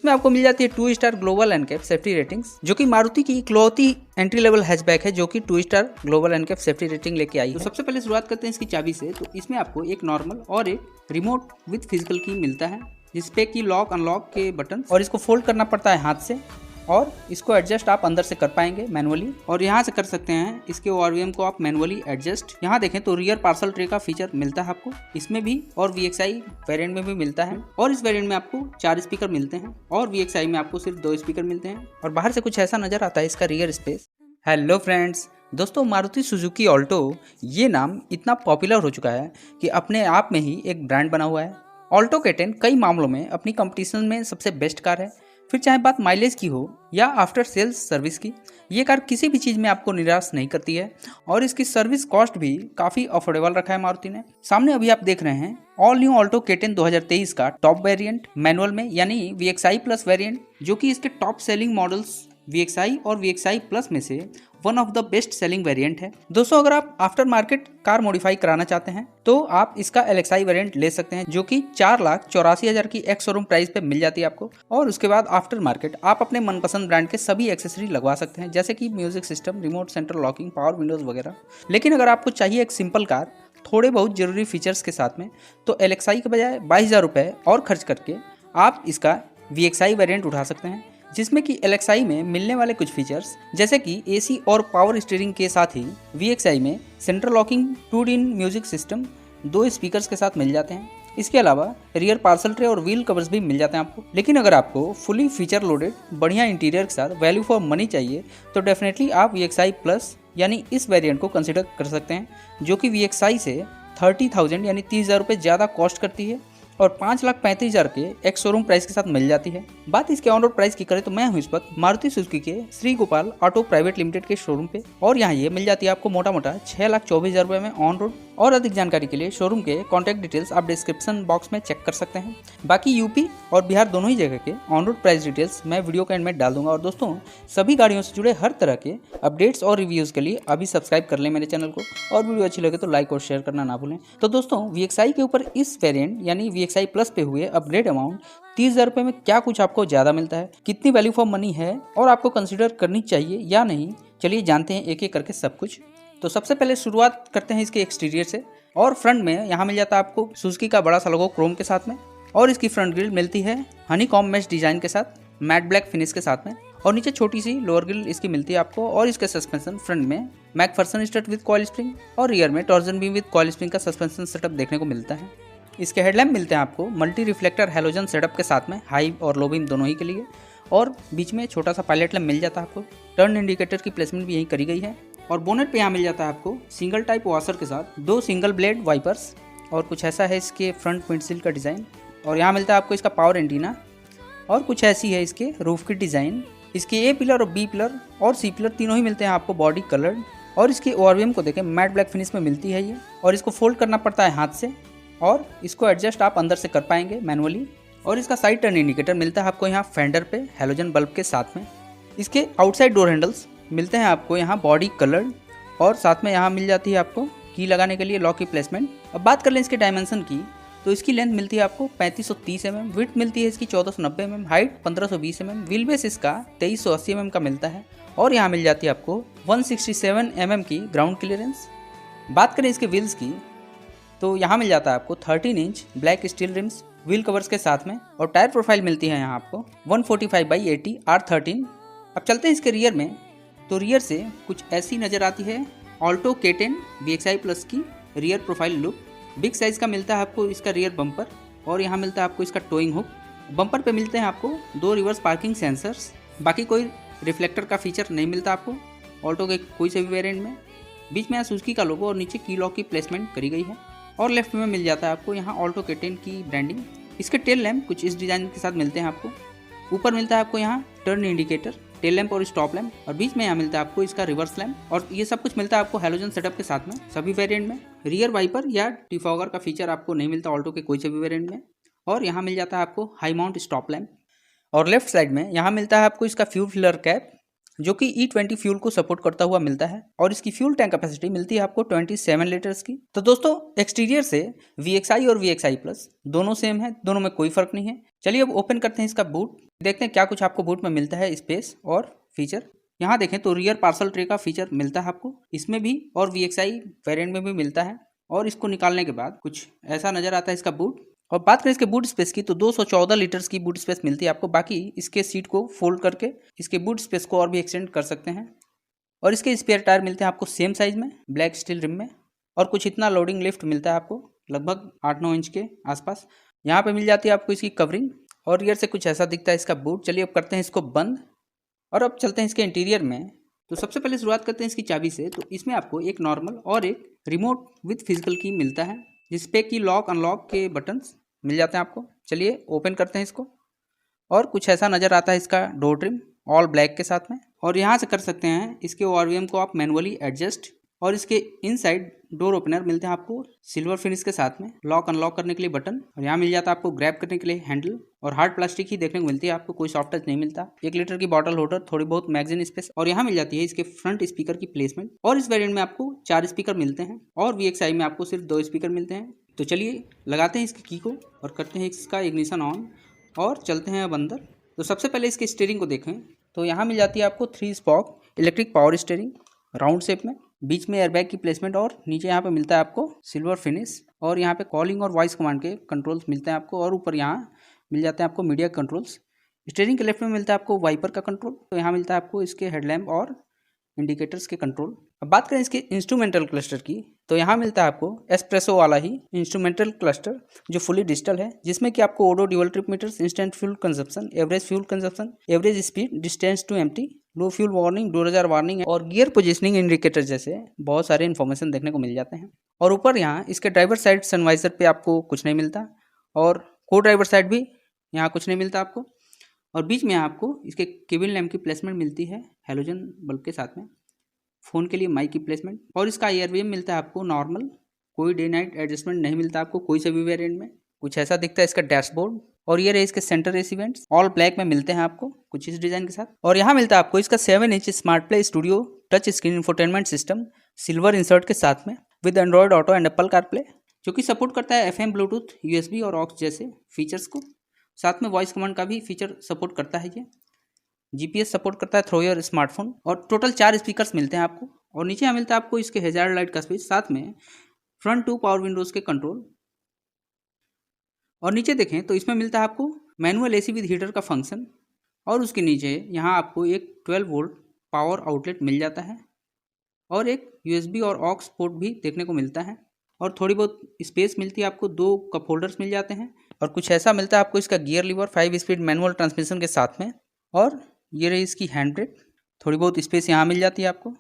इसमें आपको मिल जाती है 2 star global NCAP safety ratings, जो कि मारुति की इकलौती एंट्री लेवल हैचबैक है जो कि 2 star global NCAP safety rating लेके आई है। तो सबसे पहले शुरुआत करते हैं इसकी चाबी से। तो इसमें आपको एक नॉर्मल और एक रिमोट विद फिजिकल की मिलता है, जिसपे की लॉक अनलॉक के बटन, और इसको फोल्ड करना पड़ता है हाथ से, और इसको एडजस्ट आप अंदर से कर पाएंगे मैनुअली, और यहाँ से कर सकते हैं इसके ओआरवीएम को आप मैनुअली एडजस्ट। यहाँ देखें तो रियर पार्सल ट्रे का फीचर मिलता है आपको इसमें भी, और VXI वेरिएंट में भी मिलता है, और इस वेरिएंट में आपको 4 स्पीकर मिलते हैं, और VXI में आपको सिर्फ 2 स्पीकर मिलते हैं। और बाहर से कुछ ऐसा नजर आता है इसका रियर स्पेस। हेलो फ्रेंड्स, दोस्तों मारुति सुजुकी ऑल्टो ये नाम इतना पॉपुलर हो चुका है कि अपने आप में ही एक ब्रांड बना हुआ है। ऑल्टो K10 कई मामलों में अपनी कंपटीशन में सबसे बेस्ट कार है, फिर चाहे बात माइलेज की हो या आफ्टर सेल्स सर्विस की, ये कार किसी भी चीज़ में आपको निराश नहीं करती है, और इसकी सर्विस कॉस्ट भी काफ़ी अफोर्डेबल रखा है मारुति ने। सामने अभी आप देख रहे हैं ऑल न्यू ऑल्टो K10 2023 का टॉप वेरिएंट मैनुअल में, यानी VXI प्लस वेरिएंट, जो कि इसके टॉप सेलिंग मॉडल्स VXI और VXI प्लस में से one of the best selling variant है। दोस्तों अगर आप आफ्टर मार्केट कार मॉडिफाई कराना चाहते हैं तो आप इसका LXI वेरिएंट ले सकते हैं, जो कि 4,84,000 की एक्स शोरूम प्राइस पे मिल जाती है आपको, और उसके बाद आफ्टर मार्केट आप अपने मनपसंद ब्रांड के सभी एक्सेसरी लगवा सकते हैं, जैसे कि music system, remote central locking, power Windows वगैरह। लेकिन अगर आपको चाहिए एक सिंपल कार थोड़े बहुत जरूरी फीचर्स के साथ में, तो LXI के बजाय 22,000 रुपये और खर्च करके आप इसका VXI वेरिएंट उठा सकते हैं, जिसमें कि LXI में मिलने वाले कुछ फीचर्स जैसे कि AC और पावर स्टीयरिंग के साथ ही VXI में central locking 2D music system 2 speakers के साथ मिल जाते हैं। इसके अलावा रियर पार्सल ट्रे और व्हील कवर्स भी मिल जाते हैं आपको। लेकिन अगर आपको फुली फीचर लोडेड बढ़िया इंटीरियर के साथ वैल्यू फॉर मनी चाहिए तो डेफिनेटली आप VXI प्लस यानी इस वेरिएंट को कंसिडर कर सकते हैं, जो कि VXI से 30,000 यानी 30,000 रुपये ज़्यादा कॉस्ट करती है, और 5,35,000 के एक्स शोरूम प्राइस के साथ मिल जाती है। बात इसके ऑन रोड प्राइस की करें तो मैं हूँ इस वक्त मारुति सुजुकी के Shri Gopal auto private limited के शोरूम पे, और यहाँ ये मिल जाती है आपको मोटा मोटा 6,24,000 रुपये में ऑन रोड। और अधिक जानकारी के लिए शोरूम के कॉन्टैक्ट डिटेल्स आप डिस्क्रिप्शन बॉक्स में चेक कर सकते हैं। बाकी यूपी और बिहार दोनों ही जगह के ऑन रोड प्राइस डिटेल्स मैं वीडियो के एंड में डाल दूंगा। और दोस्तों सभी गाड़ियों से जुड़े हर तरह के अपडेट्स और रिव्यूज़ के लिए अभी सब्सक्राइब कर लें मेरे चैनल को, और वीडियो अच्छी लगे तो लाइक और शेयर करना ना भूलें। तो दोस्तों VXI के ऊपर इस वेरिएंट यानी VXI प्लस पे हुए अपग्रेड अमाउंट 30,000 रुपये में क्या कुछ आपको ज़्यादा मिलता है, कितनी वैल्यू फॉर मनी है, और आपको कंसिडर करनी चाहिए या नहीं, चलिए जानते हैं एक एक करके सब कुछ। तो सबसे पहले शुरुआत करते हैं इसके एक्सटीरियर से। और फ्रंट में यहाँ मिल जाता है आपको सुजुकी का बड़ा सा लोगो क्रोम के साथ में, और इसकी फ्रंट ग्रिल मिलती है हनी कॉम मैश डिजाइन के साथ मैट ब्लैक फिनिश के साथ में, और नीचे छोटी सी लोअर ग्रिल इसकी मिलती है आपको। और इसके सस्पेंशन फ्रंट में Macpherson stud with coil spring, और रियर में torsion beam with coil spring का सस्पेंशन सेटअप देखने को मिलता है। इसके हेडलैम्प मिलते हैं आपको मल्टी रिफ्लेक्टर हैलोजन सेटअप के साथ में, हाई और लो बीम दोनों ही के लिए, और बीच में छोटा सा पायलट लैम्प मिल जाता है आपको। टर्न इंडिकेटर की प्लेसमेंट भी यहीं करी गई है। और बोनेट पे यहाँ मिल जाता है आपको सिंगल टाइप वॉशर के साथ 2 सिंगल ब्लेड वाइपर्स, और कुछ ऐसा है इसके फ्रंट विंडशील्ड का डिज़ाइन। और यहाँ मिलता है आपको इसका पावर एंटीना, और कुछ ऐसी है इसके रूफ की डिज़ाइन। इसके A पिलर और B पिलर और C पिलर तीनों ही मिलते हैं आपको बॉडी कलर्ड, और इसके ओआरवीएम को देखें मैट ब्लैक फिनिश में मिलती है ये, और इसको फोल्ड करना पड़ता है हाथ से, और इसको एडजस्ट आप अंदर से कर पाएंगे मैनुअली। और इसका साइड टर्न इंडिकेटर मिलता है आपको यहाँ फेंडर पे हैलोजन बल्ब के साथ में। इसके आउटसाइड डोर हैंडल्स मिलते हैं आपको यहाँ बॉडी कलर्ड, और साथ में यहाँ मिल जाती है आपको की लगाने के लिए लॉक की प्लेसमेंट। अब बात कर लें इसके डायमेंशन की, तो इसकी लेंथ मिलती है आपको 3530 mm, विड्थ मिलती है इसकी 1490 mm, height 1520 mm, wheel base इसका 2380 mm का मिलता है, और यहाँ मिल जाती है आपको 167 mm की ग्राउंड क्लियरेंस। बात करें इसके व्हील्स की, तो यहाँ मिल जाता है आपको 13 inch black steel RIMS wheel covers के साथ में, और टायर प्रोफाइल मिलती है यहाँ आपको 145/80 R13। अब चलते हैं इसके रियर में, तो रियर से कुछ ऐसी नज़र आती है ऑल्टो K10 VXI प्लस की rear profile look. Big size का मिलता है आपको इसका रियर बम्पर, और यहाँ मिलता है आपको इसका टोइंग हुक। बम्पर पे मिलते हैं आपको 2 रिवर्स पार्किंग सेंसर्स। बाकी कोई रिफ्लेक्टर का फीचर नहीं मिलता आपको ऑल्टो के कोई से भी वेरिएंट में। बीच में यहाँ सुजुकी का लोगो और नीचे की लॉक की प्लेसमेंट करी गई है, और लेफ्ट में मिल जाता है आपको यहाँ ऑल्टो K10 की ब्रांडिंग। इसके टेल लैम्प कुछ इस डिज़ाइन के साथ मिलते हैं आपको। ऊपर मिलता है आपको यहाँ टर्न इंडिकेटर, टेल लैम्प और स्टॉप लैम्प, और बीच में यहाँ मिलता है आपको इसका रिवर्स लैम्प, और ये सब कुछ मिलता है आपको हैलोजन सेटअप के साथ में सभी वेरिएंट में। रियर वाइपर या डिफॉगर का फीचर आपको नहीं मिलता ऑल्टो के कोई से भी वेरिएंट में। और यहाँ मिल जाता है आपको हाई माउंट स्टॉप लैम्प, और लेफ्ट साइड में यहाँ मिलता है आपको इसका फ्यूल फिलर कैप, जो कि E20 फ्यूल को सपोर्ट करता हुआ मिलता है और इसकी फ्यूल टैंक कैपेसिटी मिलती है आपको 27 लीटर्स की। तो दोस्तों एक्सटीरियर से VXI और VXI प्लस दोनों सेम है, दोनों में कोई फर्क नहीं है। चलिए अब ओपन करते हैं इसका बूट, देखते हैं क्या कुछ आपको बूट में मिलता है स्पेस और फीचर। यहाँ देखें तो रियर पार्सल ट्रे का फीचर मिलता है आपको इसमें भी और VXI वेरिएंट में भी मिलता है। और इसको निकालने के बाद कुछ ऐसा नजर आता है इसका बूट। और बात करें इसके बूट स्पेस की तो 214 लीटर्स की बूट स्पेस मिलती है आपको। बाकी इसके सीट को फोल्ड करके इसके बूट स्पेस को और भी एक्सटेंड कर सकते हैं। और इसके स्पेयर टायर मिलते हैं आपको सेम साइज में ब्लैक स्टील रिम में। और कुछ इतना लोडिंग लिफ्ट मिलता है आपको लगभग 8-9 इंच के आसपास। यहाँ पे मिल जाती है आपको इसकी कवरिंग और रियर से कुछ ऐसा दिखता है इसका बूट। चलिए अब करते हैं इसको बंद और अब चलते हैं इसके इंटीरियर में। तो सबसे पहले शुरुआत करते हैं इसकी चाबी से। तो इसमें आपको एक नॉर्मल और एक रिमोट विथ फिजिकल की मिलता है जिसपे कि लॉक अनलॉक के बटन्स मिल जाते हैं आपको। चलिए ओपन करते हैं इसको और कुछ ऐसा नज़र आता है इसका डोर ट्रिम ऑल ब्लैक के साथ में। और यहाँ से कर सकते हैं इसके ORVM को आप मैनुअली एडजस्ट। और इसके इनसाइड डोर ओपनर मिलते हैं आपको सिल्वर फिनिश के साथ में, लॉक अनलॉक करने के लिए बटन। और यहाँ मिल जाता है आपको ग्रैब करने के लिए हैंडल और हार्ड प्लास्टिक ही देखने को मिलती है आपको, कोई सॉफ्ट टच नहीं मिलता। 1 लीटर की बॉटल होल्डर, थोड़ी बहुत मैगजीन स्पेस। और यहाँ मिल जाती है इसके फ्रंट स्पीकर की प्लेसमेंट। और इस वेरिएंट में आपको 4 स्पीकर मिलते हैं और VXI में आपको सिर्फ 2 स्पीकर मिलते हैं। तो चलिए लगाते हैं इसकी की को और करते हैं इसका इग्निशन ऑन और चलते हैं अब अंदर। तो सबसे पहले इसके स्टीयरिंग को देखें तो यहाँ मिल जाती है आपको 3 spoke electric power steering round shape में, बीच में एयरबैग की प्लेसमेंट और नीचे यहाँ पे मिलता है आपको सिल्वर फिनिश। और यहाँ पे कॉलिंग और वॉइस कमांड के कंट्रोल्स मिलते हैं आपको। और ऊपर यहाँ मिल जाते हैं आपको मीडिया कंट्रोल्स। स्टीयरिंग के लेफ्ट में मिलता है आपको वाइपर का कंट्रोल। तो यहाँ मिलता है आपको इसके हेडलैम्प और इंडिकेटर्स के कंट्रोल। अब बात करें इसके इंस्ट्रूमेंटल क्लस्टर की तो यहाँ मिलता है आपको एस्प्रेसो वाला ही इंस्ट्रूमेंटल क्लस्टर जो फुली डिजिटल है, जिसमें कि आपको odo dual trip meters, instant fuel consumption, average fuel consumption, average speed, distance to empty, low fuel warning, door ajar warning और गियर पोजिशनिंग इंडिकेटर जैसे बहुत सारे इन्फॉर्मेशन देखने को मिल जाते हैं। और ऊपर यहाँ इसके ड्राइवर साइड सनवाइजर पे आपको कुछ नहीं मिलता और को ड्राइवर साइड भी यहाँ कुछ नहीं मिलता आपको। और बीच में आपको इसके केबिन लैम्प की प्लेसमेंट मिलती है हेलोजन बल्ब के साथ में, फ़ोन के लिए माइक की प्लेसमेंट। और इसका IRVM मिलता है आपको नॉर्मल, कोई डे नाइट एडजस्टमेंट नहीं मिलता आपको कोई से भी वेरिएंट में। कुछ ऐसा दिखता है इसका डैशबोर्ड। और ये रहे इसके centre AC vents, all black में मिलते हैं आपको कुछ इस डिज़ाइन के साथ। और यहाँ मिलता है आपको इसका 7 inch smart play studio touch screen infotainment system silver insert के साथ में with Android auto and Apple CarPlay, जो कि सपोर्ट करता है FM, ब्लूटूथ, USB और ऑक्स जैसे फीचर्स को। साथ में वॉइस कमांड का भी फीचर सपोर्ट करता है ये। GPS सपोर्ट करता है थ्रू योर स्मार्टफोन। और टोटल 4 स्पीकर्स मिलते हैं आपको। और नीचे यहाँ मिलता है आपको इसके हैजार्ड लाइट का स्विच, साथ में फ्रंट 2 पावर विंडोज़ के कंट्रोल। और नीचे देखें तो इसमें मिलता है आपको मैनुअल AC विद हीटर का फंक्शन। और उसके नीचे यहाँ आपको एक 12 वोल्ट पावर आउटलेट मिल जाता है और एक USB और ऑक्स पोर्ट भी देखने को मिलता है। और थोड़ी बहुत स्पेस मिलती है आपको, 2 कप होल्डर्स मिल जाते हैं। और कुछ ऐसा मिलता है आपको इसका gear lever 5 speed manual transmission के साथ में। और ये रही इसकी हैंड ब्रेक, थोड़ी बहुत स्पेस यहाँ मिल जाती है आपको।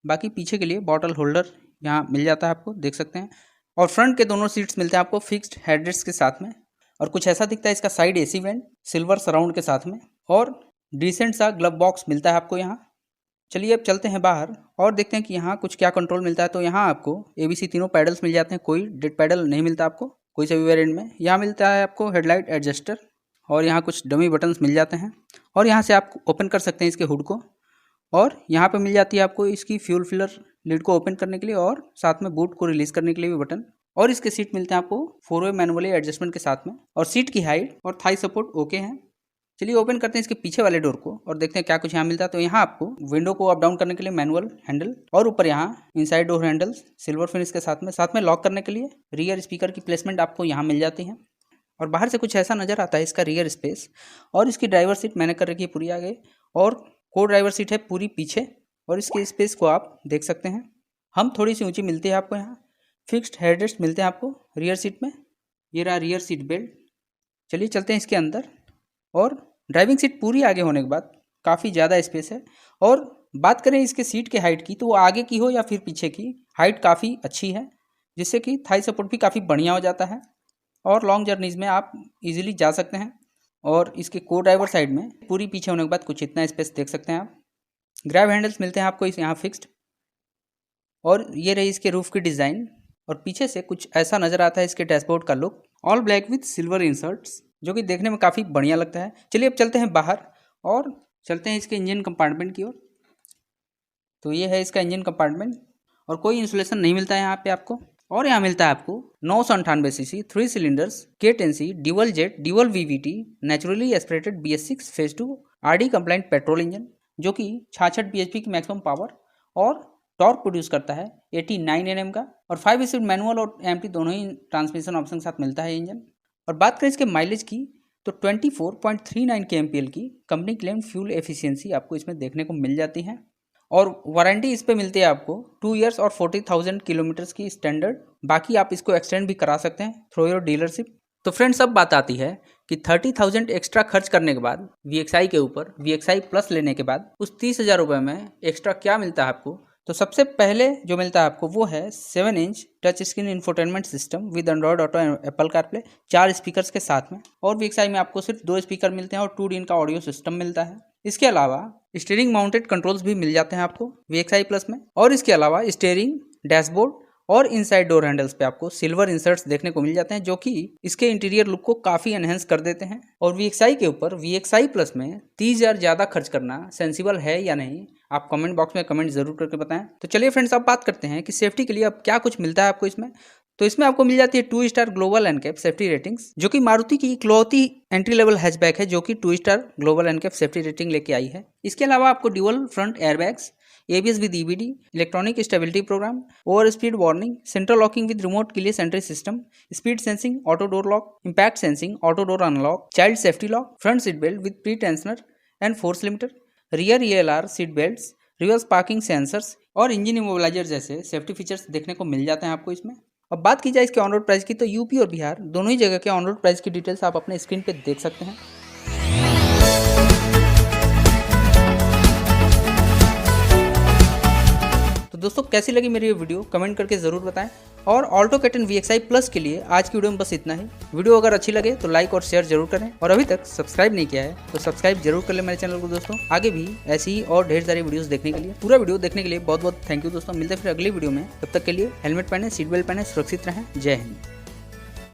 बाकी पीछे के लिए बॉटल होल्डर यहाँ मिल जाता है आपको, देख सकते हैं। और फ्रंट के दोनों सीट्स मिलते हैं आपको फिक्स्ड हेडरेस्ट के साथ में। और कुछ ऐसा दिखता है इसका side AC went silver surround के साथ में। और डिसेंट सा ग्लव बॉक्स मिलता है आपको यहाँ। चलिए अब चलते हैं बाहर और देखते हैं कि यहाँ कुछ क्या कंट्रोल मिलता है। तो यहाँ आपको ABC तीनों पैडल्स मिल जाते हैं, कोई डेड पैडल नहीं मिलता आपको कोई से भी वेरिएंट में। यहाँ मिलता है आपको हेडलाइट एडजस्टर और यहाँ कुछ डमी बटन्स मिल जाते हैं। और यहाँ से आप ओपन कर सकते हैं इसके हुड को। और यहाँ पे मिल जाती है आपको इसकी फ्यूल फिलर लिड को ओपन करने के लिए और साथ में बूट को रिलीज करने के लिए भी बटन। और इसके सीट मिलते हैं आपको 4-वे मैनुअली एडजस्टमेंट के साथ में। और सीट की हाइट और थाई सपोर्ट ओके है। चलिए ओपन करते हैं इसके पीछे वाले डोर को और देखते हैं क्या कुछ यहाँ मिलता है। तो यहाँ आपको विंडो को अप डाउन करने के लिए मैनुअल हैंडल और ऊपर यहाँ inside door handles silver finish के साथ में लॉक करने के लिए रियर स्पीकर की प्लेसमेंट आपको यहाँ मिल जाती है। और बाहर से कुछ ऐसा नज़र आता है इसका रियर स्पेस। और इसकी ड्राइवर सीट मैंने कर रखी है पूरी आगे और को ड्राइवर सीट है पूरी पीछे। और इसके स्पेस को आप देख सकते हैं, हम थोड़ी सी ऊंची मिलती है आपको। यहाँ फिक्स्ड हेडरेस्ट मिलते हैं आपको रियर सीट में। ये रहा रियर सीट बेल्ट। चलिए चलते हैं इसके अंदर। और ड्राइविंग सीट पूरी आगे होने के बाद काफ़ी ज़्यादा स्पेस है। और बात करें इसके सीट के हाइट की तो वो आगे की हो या फिर पीछे की, हाइट काफ़ी अच्छी है, जिससे कि थाई सपोर्ट भी काफ़ी बढ़िया हो जाता है और लॉन्ग जर्नीज में आप इजीली जा सकते हैं। और इसके को ड्राइवर साइड में पूरी पीछे होने के बाद कुछ इतना स्पेस देख सकते हैं आप। ग्रैब हैंडल्स मिलते हैं आपको इस यहाँ फिक्स्ड। और ये रही इसके रूफ की डिज़ाइन। और पीछे से कुछ ऐसा नज़र आता है इसके डैशबोर्ड का look, all black with silver inserts, जो कि देखने में काफ़ी बढ़िया लगता है। चलिए अब चलते हैं बाहर और चलते हैं इसके इंजन कंपार्टमेंट की ओर। तो ये है इसका इंजन कंपार्टमेंट और कोई इंसुलेशन नहीं मिलता है यहाँ पे आपको। और यहाँ मिलता है आपको 998 cc 3 cylinders K10C dual jet dual VVT naturally aspirated BS6 phase 2 RD compliant petrol engine जो कि 66 bhp की मैक्सिमम पावर और टॉर्क प्रोड्यूस करता है 89 Nm का। और 5 स्पीड मैनुअल और एम्प्टी दोनों ही ट्रांसमिशन ऑप्शन के साथ मिलता है इंजन। और बात करें इसके माइलेज की तो 24.39 kmpl की कंपनी क्लेम फ्यूल एफिशिएंसी आपको इसमें देखने को मिल जाती है। और वारंटी इस पे मिलती है आपको 2 इयर्स और 40,000 किलोमीटर्स की स्टैंडर्ड। बाकी आप इसको एक्सटेंड भी करा सकते हैं थ्रू योर डीलरशिप। तो फ्रेंड्स अब बात आती है कि 30,000 एक्स्ट्रा खर्च करने के बाद VXI के ऊपर VXI प्लस लेने के बाद उस 30,000 रुपये में एक्स्ट्रा क्या मिलता है आपको। तो सबसे पहले जो मिलता है आपको वो है 7 inch touch screen infotainment system with Android auto Apple CarPlay 4 speakers के साथ में। और VXI में आपको सिर्फ 2 स्पीकर मिलते हैं और 2D का ऑडियो सिस्टम मिलता है। इसके अलावा स्टीयरिंग माउंटेड कंट्रोल्स भी मिल जाते हैं आपको VXI प्लस में। और इसके अलावा स्टीयरिंग डैशबोर्ड और इनसाइड डोर हैंडल्स पे आपको सिल्वर इंसर्ट्स देखने को मिल जाते हैं जो कि इसके इंटीरियर लुक को काफी एनहेंस कर देते हैं। और VXI के ऊपर VXI प्लस में 30,000 ज्यादा खर्च करना सेंसिबल है या नहीं, आप कमेंट बॉक्स में कमेंट जरूर करके बताएं। तो चलिए फ्रेंड्स अब बात करते हैं कि सेफ्टी के लिए अब क्या कुछ मिलता है आपको इसमें। तो इसमें आपको मिल जाती है 2 star global NCAP safety ratings जो कि मारुति की इकलौती एंट्री लेवल हैचबैक है जो कि 2 star global NCAP safety rating लेके आई है। इसके अलावा आपको dual front airbags, ABS with EBD, electronic stability programme, over speed warning, central locking with remote keyless entry system, speed sensing, auto door lock, impact sensing, auto door unlock, child safety lock, front seat belt with pretensioner and force limiter, rear ELR seat belts, reverse parking sensors और engine immobiliser जैसे safety features देखने को मिल जाते हैं आपको इसमें। अब बात की जाए इसके ऑन रोड प्राइस की तो यूपी और बिहार दोनों ही जगह के ऑन रोड प्राइस की डिटेल्स आप अपने स्क्रीन पे देख सकते हैं। तो दोस्तों कैसी लगी मेरी ये वीडियो कमेंट करके ज़रूर बताएं। और ऑल्टो K10 VXI प्लस के लिए आज की वीडियो में बस इतना ही। वीडियो अगर अच्छी लगे तो लाइक और शेयर जरूर करें और अभी तक सब्सक्राइब नहीं किया है तो सब्सक्राइब जरूर कर ले मेरे चैनल को दोस्तों। आगे भी ऐसी ही और ढेर सारी वीडियोस देखने के लिए, पूरा वीडियो देखने के लिए बहुत बहुत थैंक यू दोस्तों। मिलते हैं फिर अगली वीडियो में, तब तक के लिए हेलमेट पहने, सीट बेल्ट पहने, सुरक्षित रहें। जय हिंद।